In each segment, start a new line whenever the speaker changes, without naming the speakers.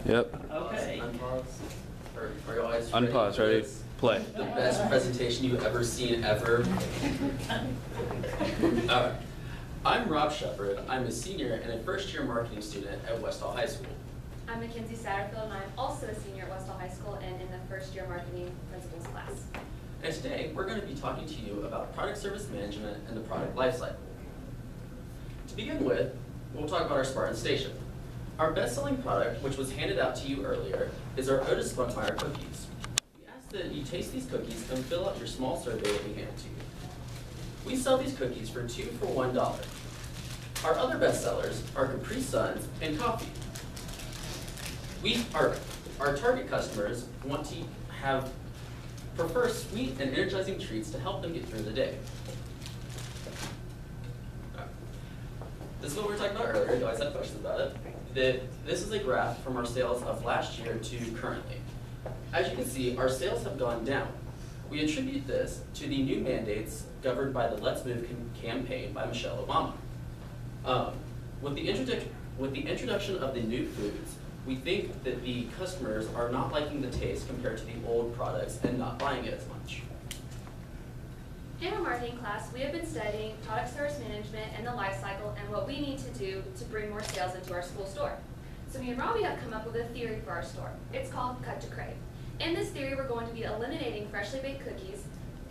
Yep.
Okay.
Unpause. Or are you always ready?
Unpause, ready, play.
The best presentation you've ever seen ever. Alright. I'm Rob Shepard. I'm a senior and a first-year marketing student at Westall High School.
I'm Mackenzie Satterfield, and I'm also a senior at Westall High School and in the first year marketing principles class.
And today, we're going to be talking to you about product service management and the product lifecycle. To begin with, we'll talk about our Spartan Station. Our best-selling product, which was handed out to you earlier, is our Otis Spunkmeyer cookies. We ask that you taste these cookies and fill out your small survey that we hand to you. We sell these cookies for 2 for $1. Our other bestsellers are Capri Suns and coffee. Our target customers want to prefer sweet and energizing treats to help them get through the day. This is what we were talking about earlier. You guys had questions about it. This is a graph from our sales of last year to currently. As you can see, our sales have gone down. We attribute this to the new mandates governed by the Let's Move campaign by Michelle Obama. With the introduction of the new foods, we think that the customers are not liking the taste compared to the old products and not buying it as much.
In our marketing class, we have been studying product service management and the life cycle and what we need to do to bring more sales into our school store. So me and Robbie have come up with a theory for our store. It's called Cut to Crave. In this theory, we're going to be eliminating freshly baked cookies,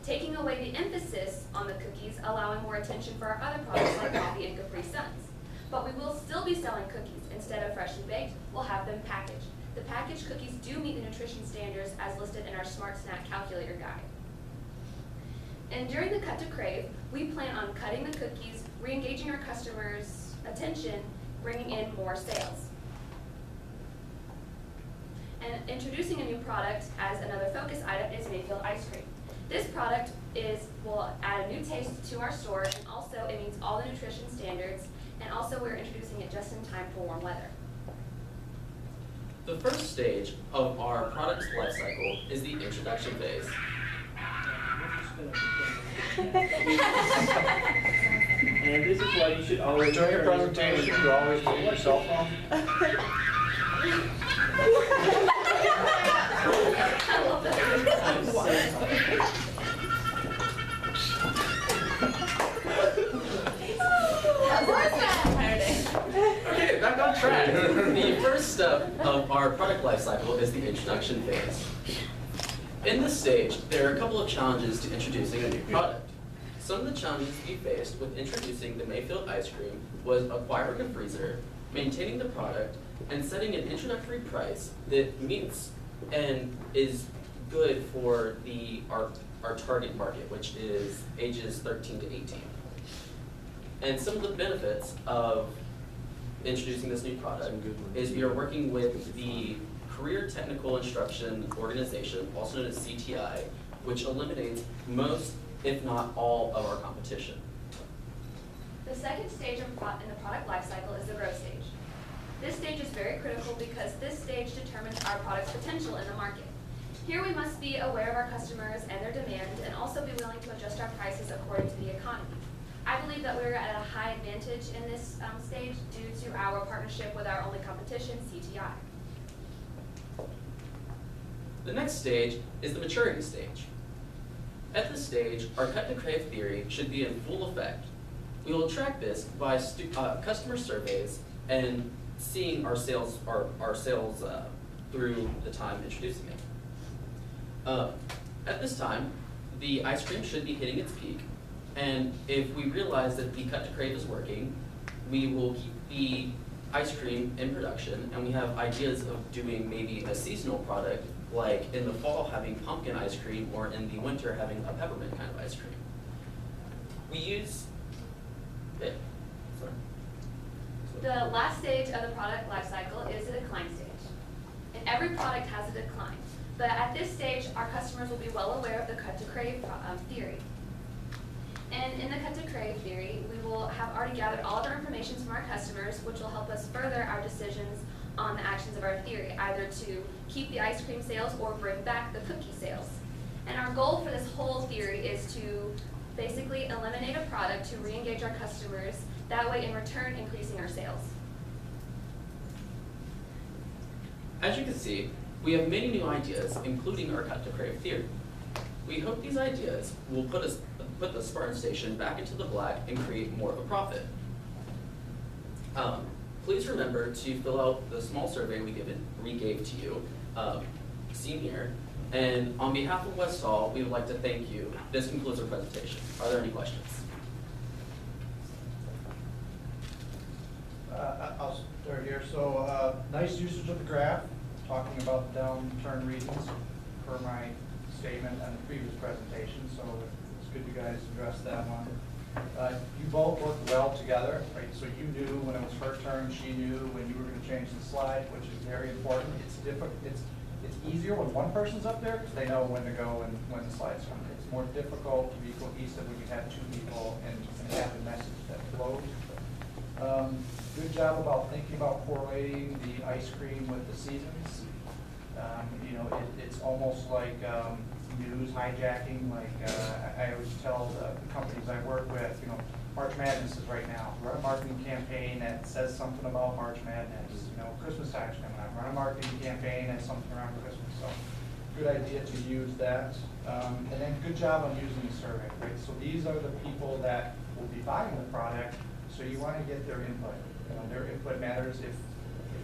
taking away the emphasis on the cookies, allowing more attention for our other products like coffee and Capri Suns. But we will still be selling cookies. Instead of freshly baked, we'll have them packaged. The packaged cookies do meet the nutrition standards as listed in our Smart Snack Calculator guide. And during the Cut to Crave, we plan on cutting the cookies, re-engaging our customers' attention, bringing in more sales. And introducing a new product as another focus item is Mayfield ice cream. This product will add a new taste to our store, and also it meets all the nutrition standards, and also we're introducing it just in time for warm weather.
The first stage of our product's life cycle is the introduction phase.
And this is why you should always
During your presentation, you always take your cell phone.
I love that.
Okay, back on track. The first step of our product life cycle is the introduction phase. In this stage, there are a couple of challenges to introducing a new product. Some of the challenges we faced with introducing the Mayfield ice cream was acquiring a freezer, maintaining the product, and setting an introductory price that meets and is good for our target market, which is ages 13 to 18. And some of the benefits of introducing this new product is we are working with the Career Technical Instruction Organization, also known as CTI, which eliminates most, if not all, of our competition.
The second stage in the product life cycle is the growth stage. This stage is very critical because this stage determines our product's potential in the market. Here we must be aware of our customers and their demand, and also be willing to adjust our prices according to the economy. I believe that we're at a high advantage in this stage due to our partnership with our only competition, CTI.
The next stage is the maturity stage. At this stage, our Cut to Crave theory should be in full effect. We will track this by customer surveys and seeing our sales through the time introducing it. At this time, the ice cream should be hitting its peak, and if we realize that the Cut to Crave is working, we will keep the ice cream in production, and we have ideas of doing maybe a seasonal product, like in the fall having pumpkin ice cream, or in the winter having a peppermint kind of ice cream. We use it. Sorry.
The last stage of the product life cycle is the decline stage. And every product has a decline. But at this stage, our customers will be well aware of the Cut to Crave theory. And in the Cut to Crave theory, we will have already gathered all of our information from our customers, which will help us further our decisions on the actions of our theory, either to keep the ice cream sales or bring back the cookie sales. And our goal for this whole theory is to basically eliminate a product to re-engage our customers, that way in return increasing our sales.
As you can see, we have many new ideas, including our cut to crave theory. We hope these ideas will put the Spartan Station back into the black and create more of a profit. Please remember to fill out the small survey we gave to you, seen here. And on behalf of West Hall, we would like to thank you. This concludes our presentation. Are there any questions?
I'll start here. So, nice usage of the graph, talking about the downturn readings per my statement on the previous presentation. So it's good you guys addressed that one. You both worked well together, right? So you knew when it was her turn, she knew when you were going to change the slide, which is very important. It's difficult. It's easier when one person's up there because they know when to go and when the slides come. It's more difficult to be cohesive when you have two people and have a message that flows. Good job about thinking about correlating the ice cream with the seasons. You know, it's almost like news hijacking. Like I always tell the companies I work with, you know, March Madness is right now. Run a marketing campaign that says something about March Madness. You know, Christmas time's coming up. Run a marketing campaign that's something around Christmas. So, good idea to use that. And then good job on using the survey, right? So these are the people that will be buying the product. So you want to get their input. You know, their input matters. If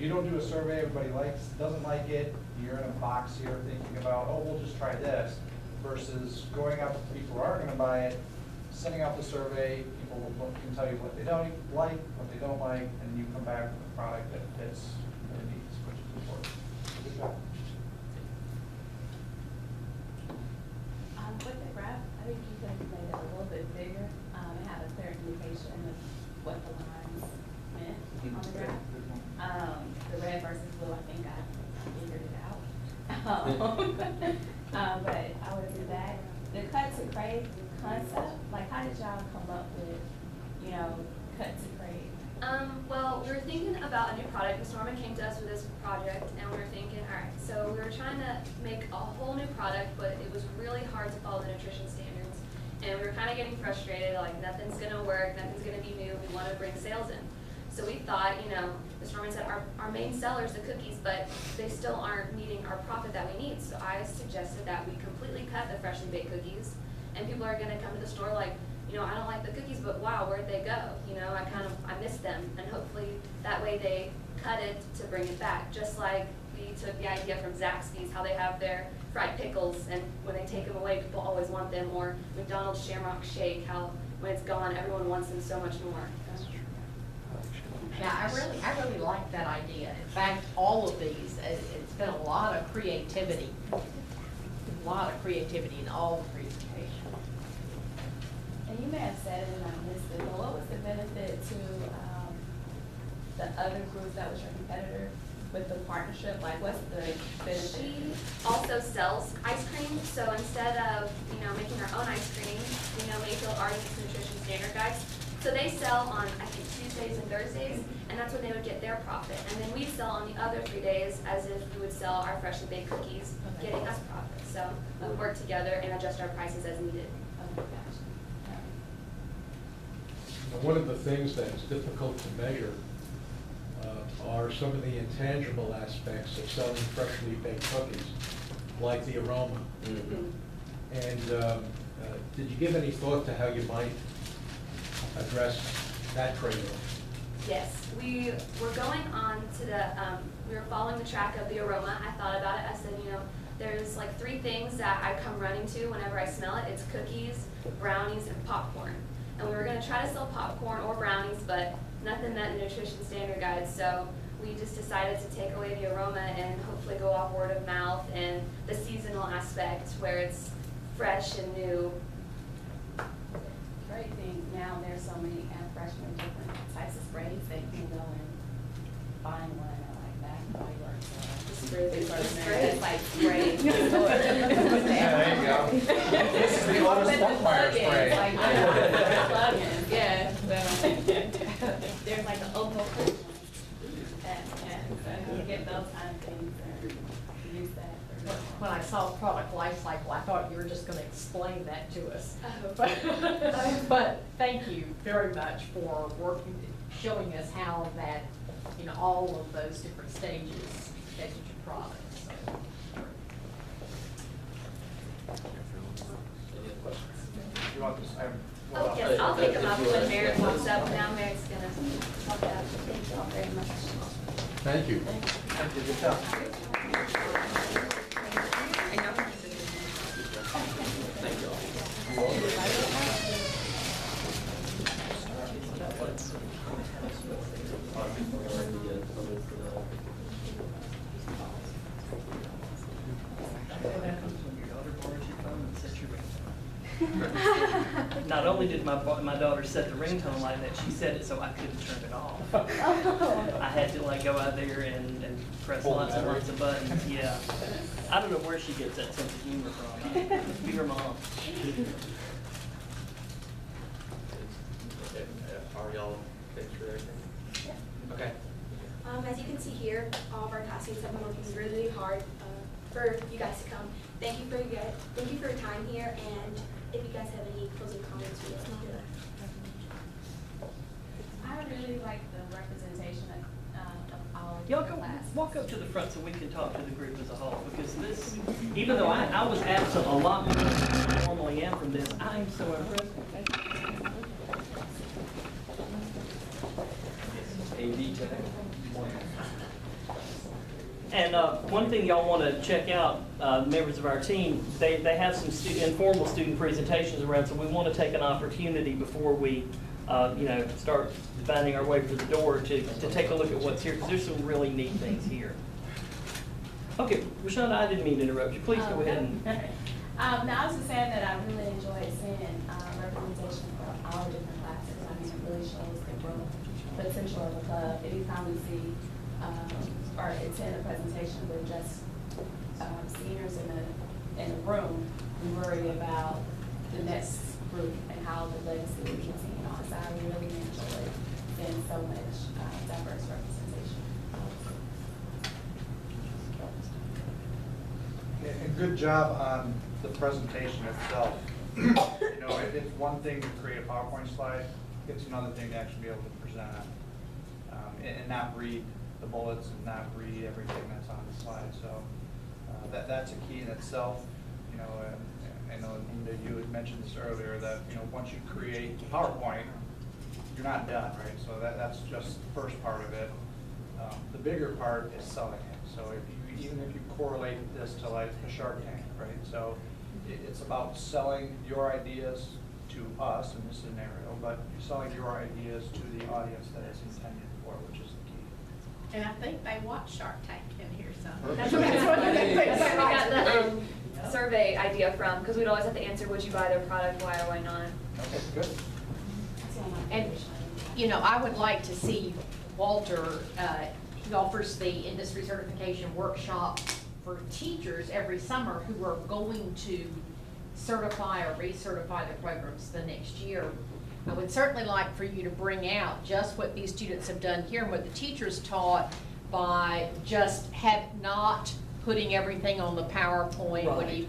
you don't do a survey, everybody doesn't like it. You're in a box here thinking about, oh, we'll just try this, versus going out to people who aren't going to buy it, sending out the survey. People can tell you what they don't like, what they don't like, and you come back with a product that fits their needs, which is important. Good job.
With the graph, I think you could have made it a little bit bigger and have a clear indication of what the lines meant on the graph. The red versus blue, I think I figured it out. But I would do that. The cut to crave concept, like how did y'all come up with, you know, cut to crave?
Well, we were thinking about a new product. Ms. Norman came to us with this project, and we were thinking, all right, so we were trying to make a whole new product, but it was really hard to follow the nutrition standards. And we were kind of getting frustrated, like nothing's going to work, nothing's going to be new, we want to bring sales in. So we thought, you know, Ms. Norman said our main seller is the cookies, but they still aren't meeting our profit that we need. So I suggested that we completely cut the freshly baked cookies, and people are going to come to the store like, you know, I don't like the cookies, but wow, where'd they go? You know, I missed them, and hopefully that way they cut it to bring it back. Just like we took the idea from Zaxby's, how they have their fried pickles, and when they take them away, people always want them, or McDonald's Shamrock Shake, how when it's gone, everyone wants them so much more.
Yeah, I really like that idea. In fact, all of these, it's been a lot of creativity. A lot of creativity in all the presentations.
And you may have said it and I missed it, but what was the benefit to the other group that was your competitor with the partnership? Like, what's the benefit?
She also sells ice cream, so instead of, you know, making our own ice cream, you know, Mayfield already makes nutrition standard guides. So they sell on, I think, Tuesdays and Thursdays, and that's when they would get their profit. And then we sell on the other 3 days as if we would sell our freshly baked cookies, getting us profit. So we work together and adjust our prices as needed.
Oh, gotcha.
One of the things that's difficult to measure are some of the intangible aspects of selling freshly baked cookies, like the aroma.
Mm-hmm.
And did you give any thought to how you might address that trade-off?
Yes, we were going on to the, we were following the track of the aroma. I thought about it. I said, you know, there's like 3 things that I come running to whenever I smell it. It's cookies, brownies, and popcorn. And we were going to try to sell popcorn or brownies, but nothing met the nutrition standard guide. So we just decided to take away the aroma and hopefully go off word of mouth and the seasonal aspect where it's fresh and new.
Great thing, now there's so many freshmen, different types of sprays that you can go and find one, I like that, how you work. It's like spray.
There you go. This is the Otis Spunkmeyer spray.
Like, plugins, yeah. So, there's like the Opal and you get those kind of things and use that.
When I saw product life cycle, I thought you were just gonna explain that to us. But thank you very much for showing us how that, you know, all of those different stages that you products.
Any other questions?
You want this?
Oh, yes, I'll pick them up when Merrick walks up. Now Merrick's gonna talk about it. Thank you all very much.
Thank you.
Thank you, good job.
Thank you all.
Not only did my daughter set the ringtone like that, she set it so I couldn't turn it off. I had to like go out there and press lots and lots of buttons, yeah. I don't know where she gets that sense of humor from. Be her mom.
Okay, are y'all finished with everything? Okay.
As you can see here, all of our classmates have been working really hard for you guys to come. Thank you for your time here, and if you guys have any closing comments, you guys can do that.
I really like the representation of all of the
Y'all go
classes.
walk up to the front so we can talk to the group as a whole, because this, even though I was absent a lot more than I normally am from this, I'm so impressed.
AV tech.
And one thing y'all want to check out, members of our team, they have some informal student presentations around, so we want to take an opportunity before we, start finding our way to the door to take a look at what's here, because there's some really neat things here. Okay, Rashonda, I didn't mean to interrupt you. Please go ahead and.
No, I was just saying that I really enjoyed seeing representation from all the different classes. I mean, it really shows the growth potential of the club. Anytime we see or attend a presentation with just seniors in the room, we worry about the next group and how the legacy will continue on. So I really enjoyed seeing so much diverse representation.
And good job on the presentation itself. You know, it's one thing to create a PowerPoint slide, it's another thing to actually be able to present it, and not read the bullets and not read everything that's on the slide. So that's a key in itself. You know, I know Linda, you had mentioned this earlier, that once you create PowerPoint, you're not done, right? So that's just the first part of it. The bigger part is selling it. So even if you correlate this to like a Shark Tank, right? So it's about selling your ideas to us in this scenario, but you're selling your ideas to the audience that it's intended for, which is the key.
And I think they watch Shark Tank in here, so.
That's what we got the survey idea from, because we'd always have to answer, would you buy their product, why or why not?
Okay, good.
And, I would like to see Walter, he offers the industry certification workshop for teachers every summer who are going to certify or recertify their programs the next year. I would certainly like for you to bring out just what these students have done here and what the teachers taught by just not putting everything on the PowerPoint, what do you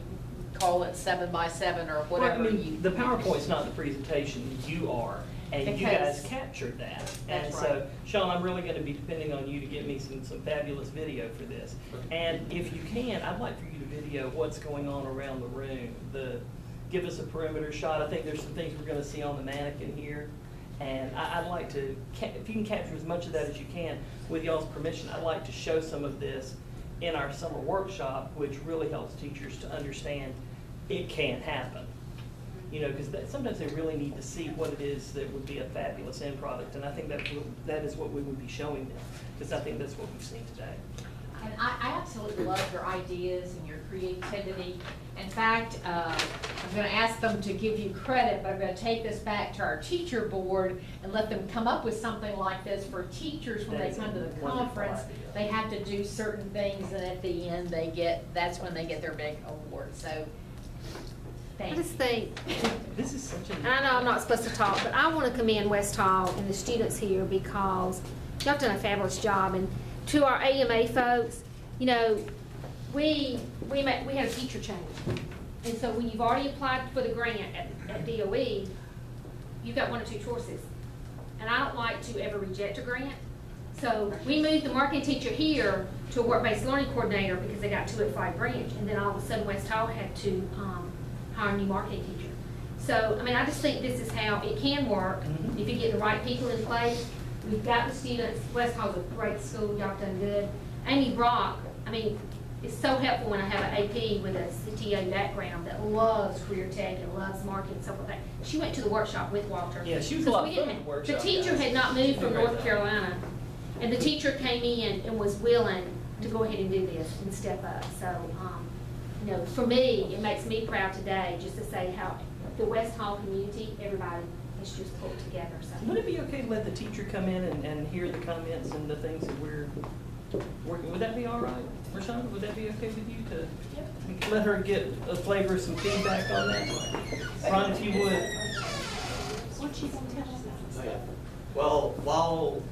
call it, 7x7 or whatever.
Well, I mean, the PowerPoint's not the presentation, you are. And you guys captured that. And so, Sean, I'm really going to be depending on you to get me some fabulous video for this. And if you can, I'd like for you to video what's going on around the room. Give us a perimeter shot. I think there's some things we're going to see on the mannequin here. And I'd like to, if you can capture as much of that as you can, with y'all's permission, I'd like to show some of this in our summer workshop, which really helps teachers to understand it can happen. Because sometimes they really need to see what it is that would be a fabulous end product, and I think that is what we would be showing them, because I think that's what we've seen today.
And I absolutely love your ideas and your creativity. In fact, I'm going to ask them to give you credit, but I'm going to take this back to our teacher board and let them come up with something like this for teachers when they come to the conference. They have to do certain things, and at the end, that's when they get their big award. So.
I just think,
This is such
and I know I'm not supposed to talk, but I want to commend West Hall and the students here because y'all have done a fabulous job. And to our AMA folks, we had a teacher change. And so when you've already applied for the grant at DOE, you've got one or two choices. And I don't like to ever reject a grant. So we moved the marketing teacher here to a work-based learning coordinator because they got 2 at 5 branch, and then all of a sudden West Hall had to hire a new marketing teacher. So, I mean, I just think this is how it can work if you get the right people in place. We've got the students. West Hall's a great school. Y'all done good. Amy Brock, I mean, it's so helpful when I have an AP with a CTA background that loves career tech and loves marketing and stuff like that. She went to the workshop with Walter.
Yeah, she was a lot of
Because we
fun
didn't
at the
have-
workshop,
The teacher
guys.
had not moved from
Great
North
job.
Carolina, and the teacher came in and was willing to go ahead and do this and step up. So, you know, for me, it makes me proud today just to say how the West Hall community, everybody is just pulled together. So.
Would it be okay to let the teacher come in and hear the comments and the things that we're working? Would that be all right, Rashonda? Would that be okay with you to let her get a flavor, some feedback on that? Ron, if you would.
Oh, yeah. Well, while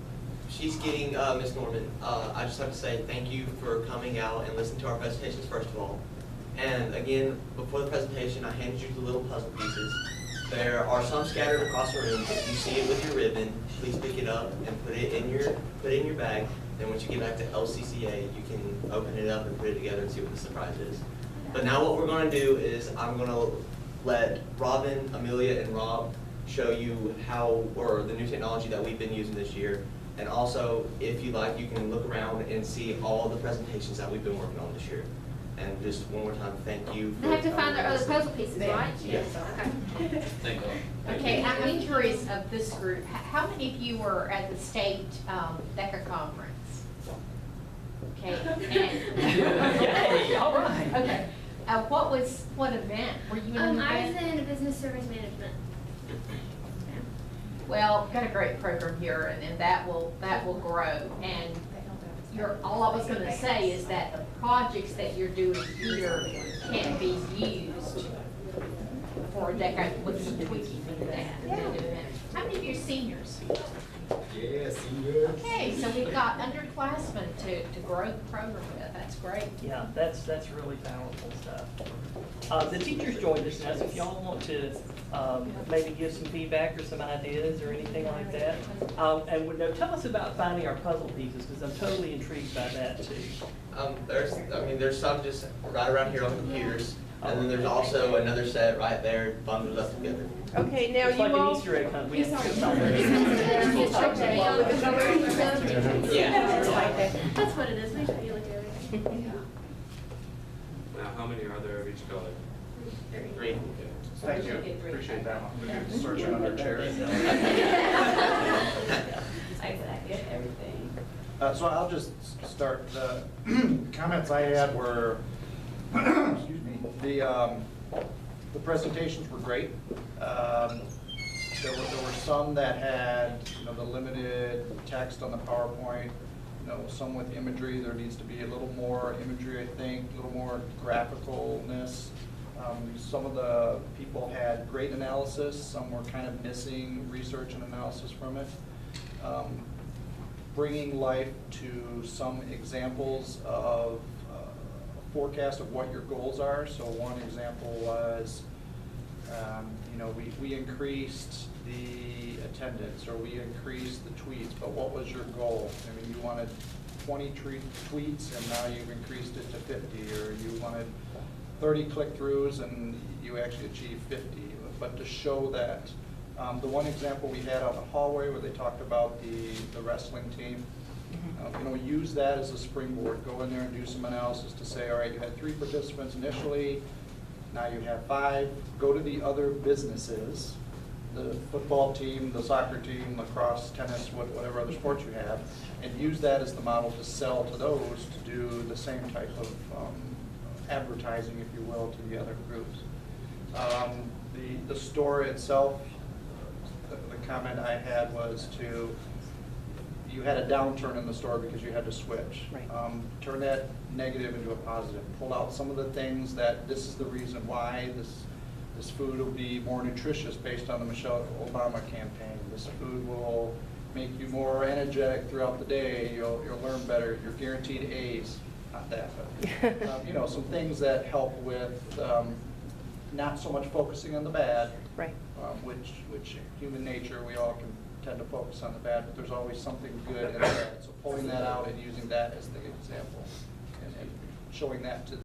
she's getting Ms. Norman, I just have to say thank you for coming out and listening to our presentations, first of all. And again, before the presentation, I handed you the little puzzle pieces. There are some scattered across the room. If you see it with your ribbon, please pick it up and put it in your bag. Then once you get back to LCCA, you can open it up and put it together and see what the surprise is. But now what we're going to do is I'm going to let Robin, Amelia, and Rob show you the new technology that we've been using this year. And also, if you like, you can look around and see all the presentations that we've been working on this year. And just one more time, thank you.
They have to find their other puzzle pieces, right?
Yes.
Okay.
Thank you.
Okay, I'm curious of this group, how many of you were at the state DECA conference? Okay.
Yay, all right.
Okay, what event? Were you in an
I was
event?
in business service management.
Well, got a great program here, and that will grow. And all I was gonna say is that the projects that you're doing here can be used for a decade with some tweaking for that. How many of you are seniors?
Yeah, seniors.
Okay, so we've got underclassmen to grow the program with. That's great.
Yeah, that's really powerful stuff. The teachers joined us now, so if y'all want to maybe give some feedback or some ideas or anything like that. And tell us about finding our puzzle pieces, because I'm totally intrigued by that too.
There's some just right around here on the computers, and then there's also another set right there bundled up together.
Okay, now
It's
you
like an
all.
Easter egg hunt. We have to
Yeah.
That's what it is. We should be looking at everything.
Now, how many are there of each color?
3.
Thank you, appreciate that one. We could search under chairs. So I'll just start. The comments I had were, excuse me, the presentations were great. There were some that had, the limited text on the PowerPoint, some with imagery. There needs to be a little more imagery, I think, a little more graphicalness. Some of the people had great analysis, some were kind of missing research and analysis from it. Bringing life to some examples of a forecast of what your goals are. So one example was, we increased the attendance or we increased the tweets, but what was your goal? I mean, you wanted 20 tweets and now you've increased it to 50, or you wanted 30 click-throughs and you actually achieved 50. But to show that, the one example we had out in the hallway where they talked about the wrestling team, use that as a springboard. Go in there and do some analysis to say, all right, you had 3 participants initially, now you have 5. Go to the other businesses, the football team, the soccer team, lacrosse, tennis, whatever other sports you have, and use that as the model to sell to those to do the same type of advertising, if you will, to the other groups. The store itself, the comment I had was you had a downturn in the store because you had to switch.
Right.
Turn that negative into a positive. Pull out some of the things that this is the reason why this food will be more nutritious based on the Michelle Obama campaign. This food will make you more energetic throughout the day. You'll learn better. You're guaranteed A's. Not that, but some things that help with not so much focusing on the bad,
Right.
which human nature, we all can
tend to focus on the bad, but there's always something good in the bad. So pulling that out and using that as the example and showing that to